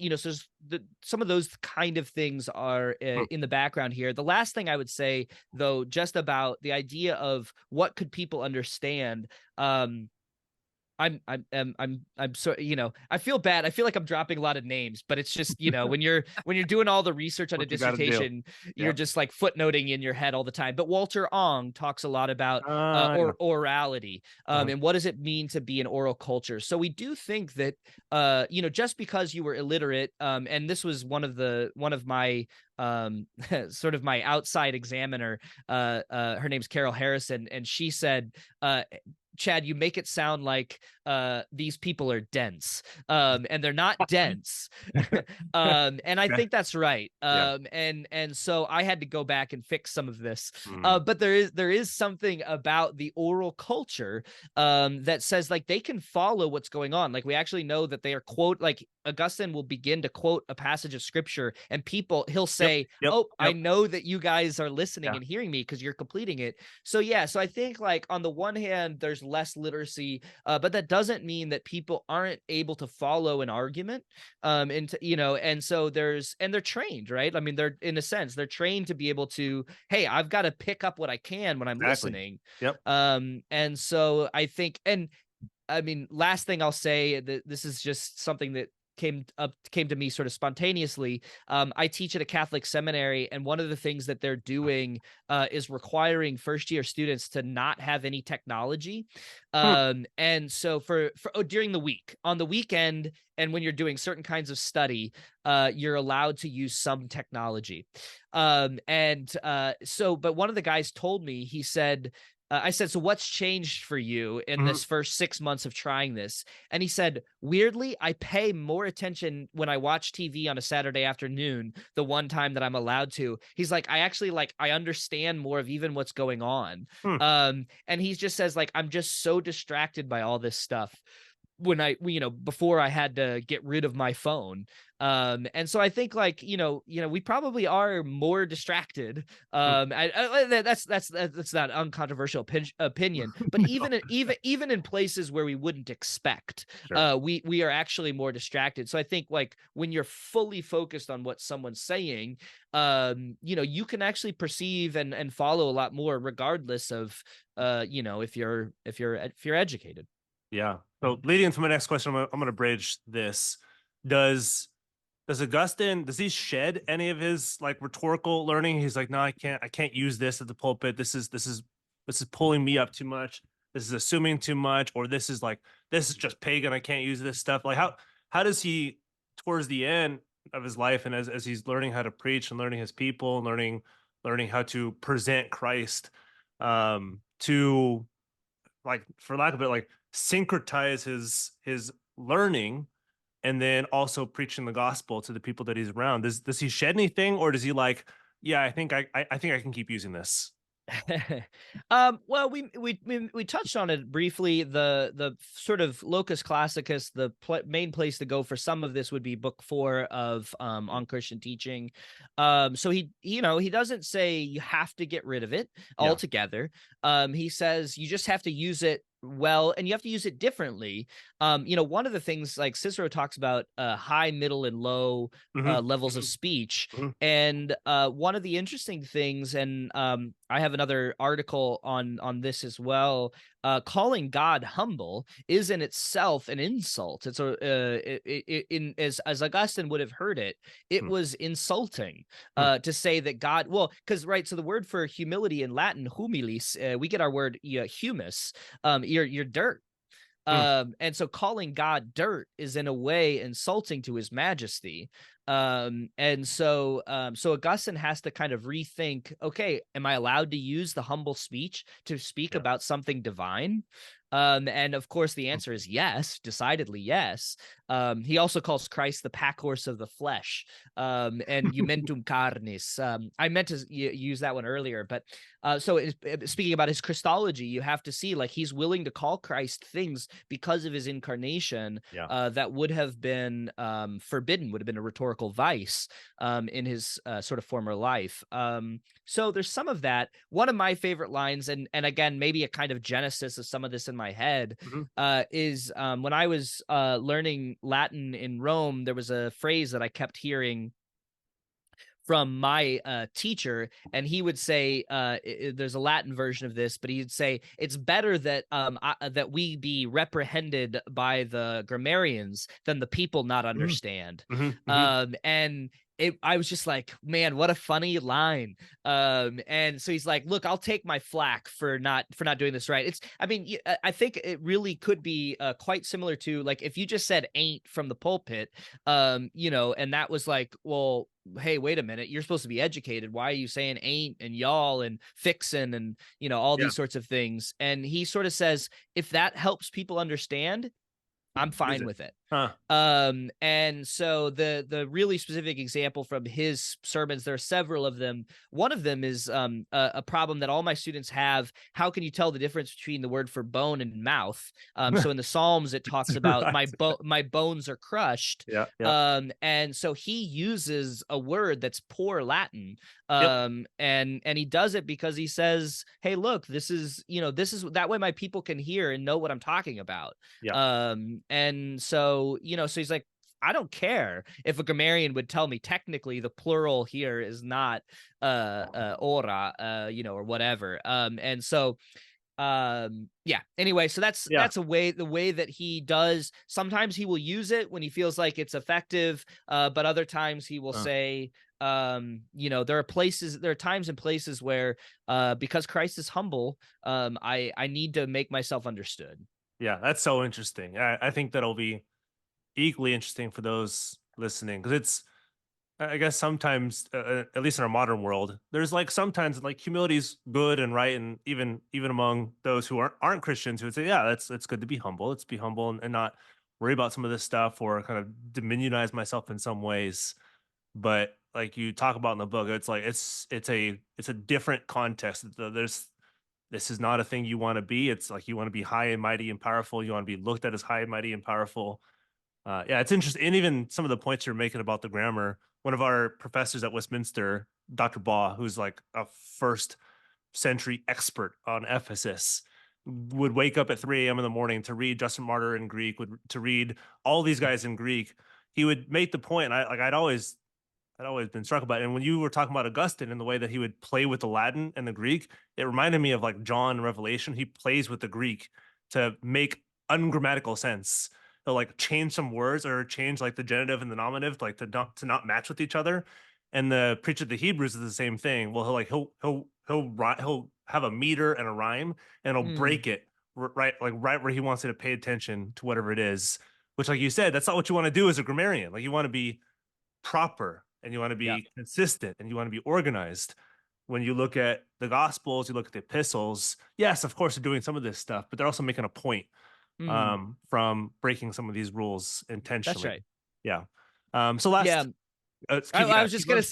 some of those kind of things are in the background here. The last thing I would say, though, just about the idea of what could people understand. I'm so I feel bad. I feel like I'm dropping a lot of names, but it's just when you're doing all the research on a dissertation, you're just like footnoting in your head all the time. But Walter Ong talks a lot about orality, and what does it mean to be an oral culture. So we do think that just because you were illiterate, and this was one of my sort of my outside examiner, her name's Carol Harrison, and she said, Chad, you make it sound like these people are dense, and they're not dense. And I think that's right. And so I had to go back and fix some of this. But there is something about the oral culture that says like they can follow what's going on. Like we actually know that they are like Augustine will begin to quote a passage of scripture, and he'll say, I know that you guys are listening and hearing me because you're completing it. So I think like on the one hand, there's less literacy, but that doesn't mean that people aren't able to follow an argument. And so they're trained, right? I mean, they're trained to be able to, hey, I've got to pick up what I can when I'm listening. And so I think, and I mean, last thing I'll say, that this is just something that came to me sort of spontaneously. I teach at a Catholic seminary, and one of the things that they're doing is requiring first-year students to not have any technology. And so for during the week, on the weekend, and when you're doing certain kinds of study, you're allowed to use some technology. But one of the guys told me, he said, I said, so what's changed for you in this first 6 months of trying this? And he said, weirdly, I pay more attention when I watch TV on a Saturday afternoon, the one time that I'm allowed to. He's like, I actually I understand more of even what's going on. And he just says, like, I'm just so distracted by all this stuff when before I had to get rid of my phone. And so I think, like, we probably are more distracted. That's not uncontroversial opinion, but even in places where we wouldn't expect, Sure. we are actually more distracted. So I think, like, when you're fully focused on what someone's saying, you can actually perceive and follow a lot more, regardless of, if you're educated. Yeah. So leading into my next question, I'm going to bridge this. Does Augustine, does he shed any of his like rhetorical learning? He's like, no, I can't use this at the pulpit. This is pulling me up too much. This is assuming too much, or this is just pagan. I can't use this stuff. Like, how does he, towards the end of his life, and as he's learning how to preach and learning his people and learning how to present Christ, to, like, for lack of it, like, syncretize his learning and then also preaching the gospel to the people that he's around? Does he shed anything, or does he like, yeah, I think I can keep using this? Well, we touched on it briefly. The sort of locus classicus, the main place to go for some of this would be book 4 of On Christian Teaching. So he doesn't say you have to get rid of it altogether. He says you just have to use it well, and you have to use it differently. One of the things, like, Cicero talks about high, middle, and low levels of speech. And one of the interesting things, and I have another article on this as well, calling God humble is in itself an insult. It's as Augustine would have heard it, it was insulting to say that God, well, because, right, so the word for humility in Latin, humilis, we get our word humus, you're dirt. And so calling God dirt is in a way insulting to his majesty. And so Augustine has to kind of rethink, okay, am I allowed to use the humble speech to speak about something divine? And of course the answer is yes, decidedly yes. He also calls Christ the pack horse of the flesh, and jumentum carnis. I meant to use that one earlier, but speaking about his Christology, you have to see, like, he's willing to call Christ things because of his incarnation that would have been forbidden, would have been a rhetorical vice in his sort of former life. So there's some of that. One of my favorite lines, and again, maybe a kind of genesis of some of this in my head, is when I was learning Latin in Rome, there was a phrase that I kept hearing from my teacher, and he would say, there's a Latin version of this, but he'd say, it's better that that we be reprehended by the grammarians than the people not understand. And I was just like, man, what a funny line. And so he's like, look, I'll take my flack for not doing this right. I think it really could be quite similar to, like, if you just said ain't from the pulpit, and that was like, well, hey, wait a minute, you're supposed to be educated. Why are you saying ain't and y'all and fixin' and, all these sorts of things? And he sort of says, if that helps people understand, I'm fine with it. And so the really specific example from his sermons, there are several of them. One of them is a problem that all my students have. How can you tell the difference between the word for bone and mouth? So in the Psalms, it talks about my bones are crushed. And so he uses a word that's poor Latin. And he does it because he says, hey, look, this is that way my people can hear and know what I'm talking about. And so he's like, I don't care if a grammarian would tell me technically the plural here is not ora, or whatever. And so Yeah, anyway, so Yeah. that's the way that he does. Sometimes he will use it when he feels like it's effective, but other times he will say, there are times and places where because Christ is humble, I need to make myself understood. Yeah, that's so interesting. I think that'll be equally interesting for those listening, because it's, I guess sometimes, at least in our modern world, there's like sometimes like humility's good and right, and even among those who aren't Christians, who would say, yeah, it's good to be humble. Let's be humble and not worry about some of this stuff or kind of diminionize myself in some ways. But like you talk about in the book, it's like it's a different context. This is not a thing you want to be. It's like you want to be high and mighty and powerful. You want to be looked at as high and mighty and powerful. Yeah, it's interesting. And even some of the points you're making about the grammar, one of our professors at Westminster, Dr. Baugh, who's like a first century expert on Ephesus, would wake up at 3 a.m. in the morning to read Justin Martyr in Greek, to read all these guys in Greek. He would make the point. I'd always been struck about it. And when you were talking about Augustine and the way that he would play with the Latin and the Greek, it reminded me of like John in Revelation. He plays with the Greek to make ungrammatical sense. He'll like change some words or change like the genitive and the nominative, like to not match with each other. And the preacher of the Hebrews is the same thing. Well, he'll have a meter and a rhyme, and he'll Mm, break it right where he wants you to pay attention to whatever it is. Which, like you said, that's not what you want to do as a grammarian. Like you want to be proper and you want to yeah. be consistent and you want to be organized. When you look at the gospels, you look at the epistles, yes, of course they're doing some of this stuff, but they're also making a point Mm, from breaking some of these rules that's intentionally. right. Yeah. So Yeah. last I was keep just going.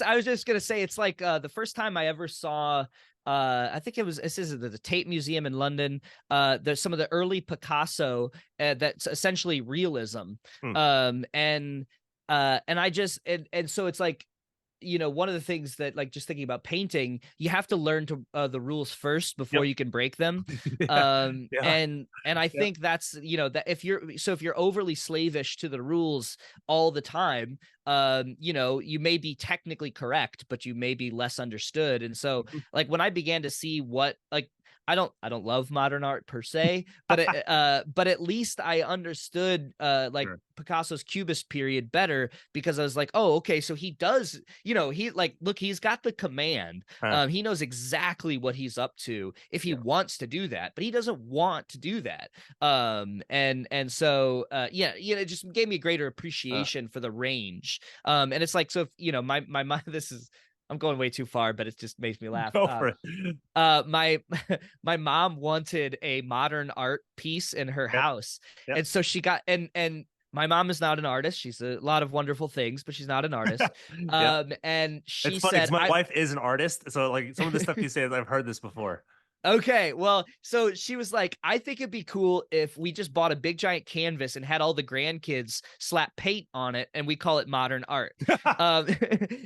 gonna say it's like the first time I ever saw I think this is the Tate Museum in London. There's some of the early Picasso that's essentially realism. Hmm. And I just and so it's like one of the things that, like, just thinking about painting, you have to learn to the rules first before Yep. you can break them. Yeah. Yeah. And I Yeah. think that's, that if you're overly slavish to the rules all the time, you may be technically correct, but you may be less understood. And so, like, when I began to see what, like, I don't love modern art per se, but at least I understood like Sure. Picasso's Cubist period better, because I was like, oh, okay, so he does, he, like, look, he's got the command. He knows exactly what he's up to if he Yeah. wants to do that, but he doesn't want to do that. And so yeah, it just gave me a greater Uh, appreciation for the range. And it's like, so if, my mind, this is, I'm going way too far, but it just makes me laugh. Go for it. My my mom wanted a modern art piece in her Yep. house, Yep. and so she got, and my mom is not an artist. She's a lot of wonderful things, but she's not an artist. Yeah. And It's she funny because said, my I wife is an artist, so like some of the stuff you say, I've heard this before. Okay, well, so she was like, I think it'd be cool if we just bought a big giant canvas and had all the grandkids slap paint on it, and we call it modern art. Um,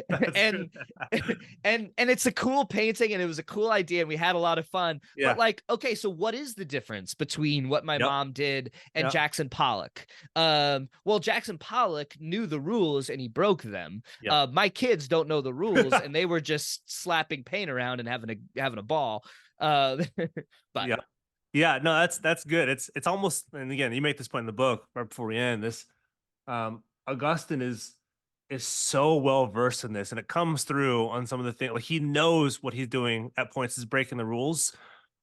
That's and good. and it's a cool painting, and it was a cool idea, and we had a lot of fun. But, Yeah. like, okay, so what is the difference between what my Yep. mom did and Yep. Jackson Pollock? Well, Jackson Pollock knew the rules and he broke them. Yep. My kids don't know the rules, and they were just slapping paint around and having a ball. But Yeah. Yeah, no, that's good. It's almost, and again, you make this point in the book right before we end this. Augustine is so well versed in this, and it comes through on some of the things. Like he knows what he's doing at points is breaking the rules,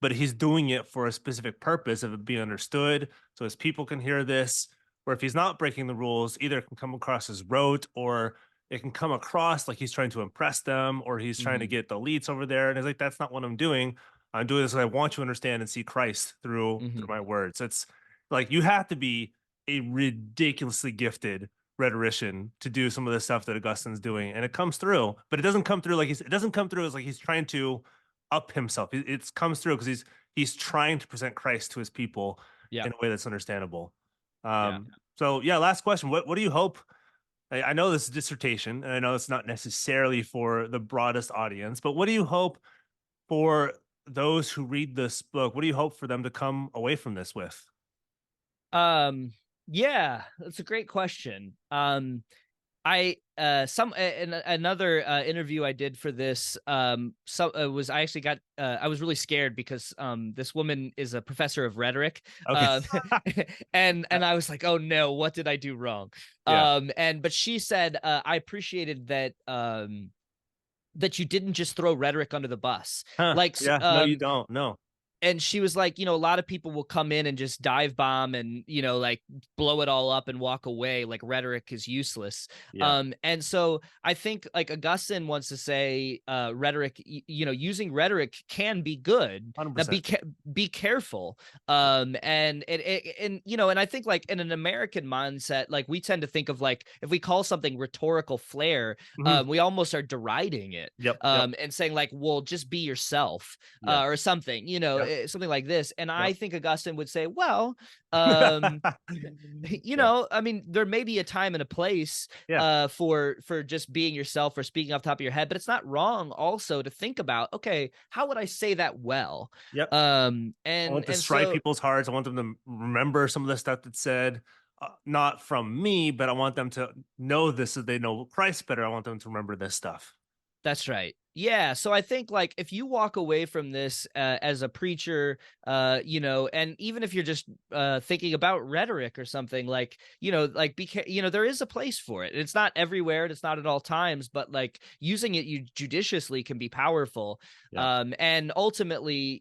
but he's doing it for a specific purpose of it being understood, so his people can hear this. Or if he's not breaking the rules, either it can come across as rote, or it can come across like he's trying to impress them, or he's trying to mhm, get the elites over there. And it's like, that's not what I'm doing. I'm doing this because I want you to understand and see Christ through mhm, my words. It's like you have to be a ridiculously gifted rhetorician to do some of the stuff that Augustine's doing, and it comes through. But it doesn't come through like it doesn't come through as like he's trying to up himself. It comes through because he's trying to present Christ to his people yeah, in a way that's understandable. yeah. So yeah, last question. What do you hope? I know this is dissertation, and I know it's not necessarily for the broadest audience, but what do you hope for those who read this book? What do you hope for them to come away from this with? Um, yeah, that's a great question. In another interview I did for this was I actually got I was really scared because this woman is a professor of rhetoric, Okay. and I was like, oh no, what did I do wrong? Yeah. But she said I appreciated that that you didn't just throw rhetoric under the bus, Huh. like Yeah. No, you don't. No. and she was like, a lot of people will come in and just dive bomb and, like blow it all up and walk away. Like rhetoric is useless. Yeah. And so I think like Augustine wants to say, rhetoric, using rhetoric can be good. Now 100%. be careful. And and I think like in an American mindset, like we tend to think of like, if we call something rhetorical flair, Mhm. we almost are deriding it. Yep. Yep. And saying like, well, just be yourself, Yeah. or something, Yep. something like this. And I Yep. think Augustine would say, well, um, Yeah. I mean, there may be a time and a place Yeah. for just being yourself or speaking off the top of your head, but it's not wrong also to think about, okay, how would I say that well? Yep. I want to And strike so people's hearts. I want them to remember some of the stuff that's said, not from me, but I want them to know this so they know Christ better. I want them to remember this stuff. that's right. Yeah. So I think like if you walk away from this as a preacher, and even if you're just thinking about rhetoric or something, like, like there is a place for it. It's not everywhere and it's not at all times, but like using it judiciously can be powerful. Yeah. And ultimately,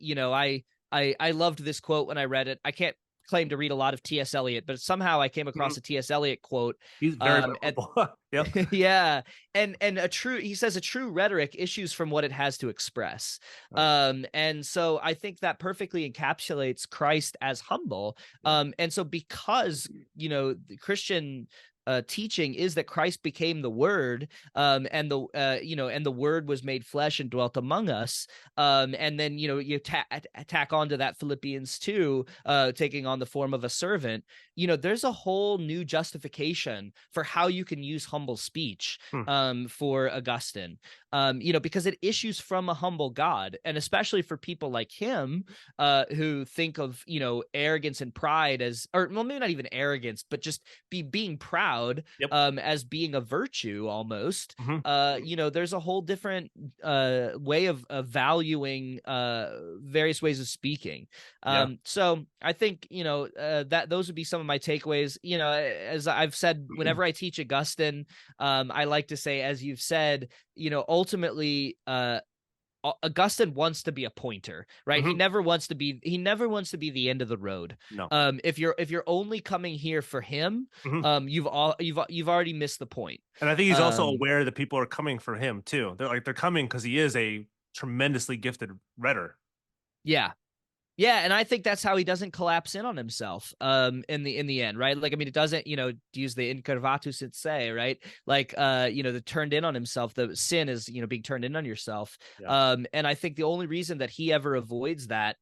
I loved this quote when I read it. I can't claim to read a lot of T.S. Eliot, but somehow I came across Mhm. a T.S. Eliot quote. He's very And memorable. Yep. yeah, and he says a true rhetoric issues from what it has to express. Right. And so I think that perfectly encapsulates Christ as humble. Yeah. And so because the Christian teaching is that Christ became the Word, and the Word was made flesh and dwelt among us. And then you tack onto that Philippians 2, taking on the form of a servant. There's a whole new justification for how you can use humble speech, for Augustine, because it issues from a humble God, and especially for people like him, who think of arrogance and pride as, or well, maybe not even arrogance, but just being proud, Yep. as being a virtue almost. Mhm. There's a whole different way of valuing various ways of speaking. Yeah. So I think that those would be some of my takeaways. As I've said, whenever I teach Augustine, I like to say, as you've said, ultimately, Augustine wants to be a pointer, right? He Mhm. never wants to be the end of the road. No. If you're only coming here for him, Mhm. you've already missed the point. And I think he's also Um, aware that people are coming for him too. They're coming because he is a tremendously gifted rhetor. yeah. Yeah, and I think that's how he doesn't collapse in on himself in the end, right? Like, I mean, it doesn't, to use the incurvatus et se, right? Like the turned in on himself, the sin is, being turned in on yourself. Yeah. And I think the only reason that he ever avoids that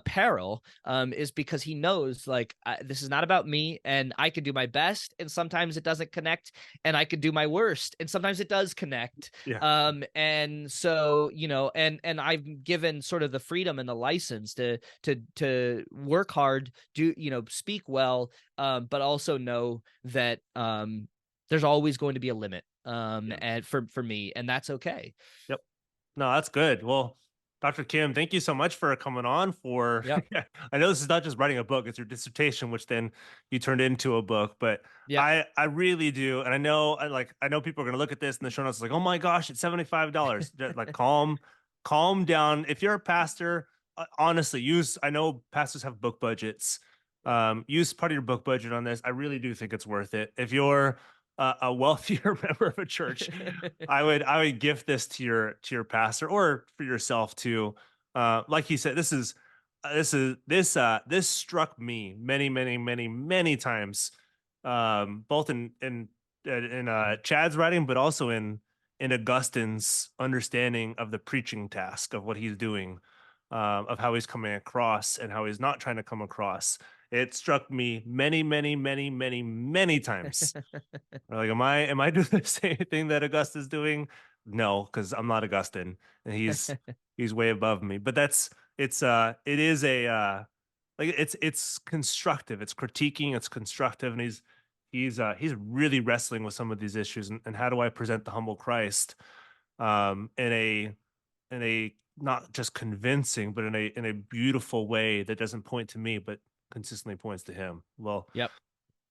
peril is because he knows, like, this is not about me, and I can do my best, and sometimes it doesn't connect, and I can do my worst, and sometimes it does connect. Yeah. And so, and I've given sort of the freedom and the license to work hard, speak well, but also know that there's always going to be a limit, Yeah. and for me, and that's okay. Yep. No, that's good. Well, Dr. Kim, thank you so much for coming on for Yep. I know this is not just writing a book, it's your dissertation, which then you turned into a book, but Yep. I really do. And I know people are gonna look at this in the show notes like, oh my gosh, it's $75. Like calm down. If you're a pastor, honestly, I know pastors have book budgets. Use part of your book budget on this. I really do think it's worth it. If you're a wealthier member of a church, I would gift this to your pastor or for yourself too. Like he said, this struck me many times, both in Chad's writing, but also in Augustine's understanding of the preaching task of what he's doing, of how he's coming across and how he's not trying to come across. It struck me many times. Like, am I doing the same thing that Augustine's doing? No, because I'm not Augustine, and he's way above me. But it is a like it's constructive, it's critiquing, it's constructive, and he's really wrestling with some of these issues, and how do I present the humble Christ in a not just convincing, but in a beautiful way that doesn't point to me, but consistently points to him. Well, Yep.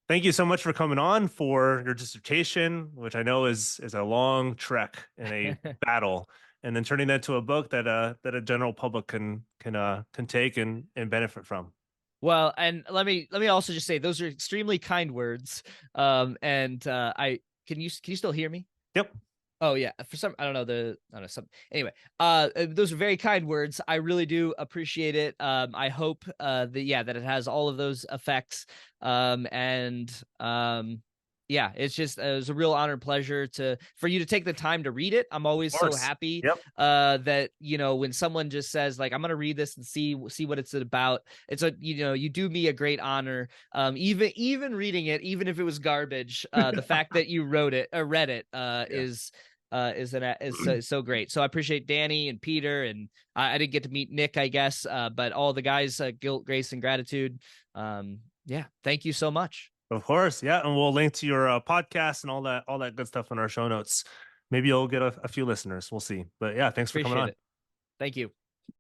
thank you so much for coming on for your dissertation, which I know is a long trek and a battle, and then turning that to a book that a general public can take and benefit from. Well, and let me also just say those are extremely kind words. And I can you still hear me? Yep. Oh yeah, for some I don't know some anyway. Those are very kind words. I really do appreciate it. I hope that it has all of those effects. Yeah, it's just it was a real honor and pleasure for you to take the time to read it. I'm always so happy Yep. that when someone just says like I'm gonna read this and see what it's about. It's you do me a great honor. Even reading it, even if it was garbage, the fact that you read it is so great. So I appreciate Danny and Peter, and I didn't get to meet Nick, I guess, but all the guys, Guilt, Grace, and Gratitude. Thank you so much. Of course, yeah, and we'll link to your podcast and all that good stuff in our show notes. Maybe you'll get a few listeners. We'll see. But yeah, thanks for coming Appreciate on. it. Thank you.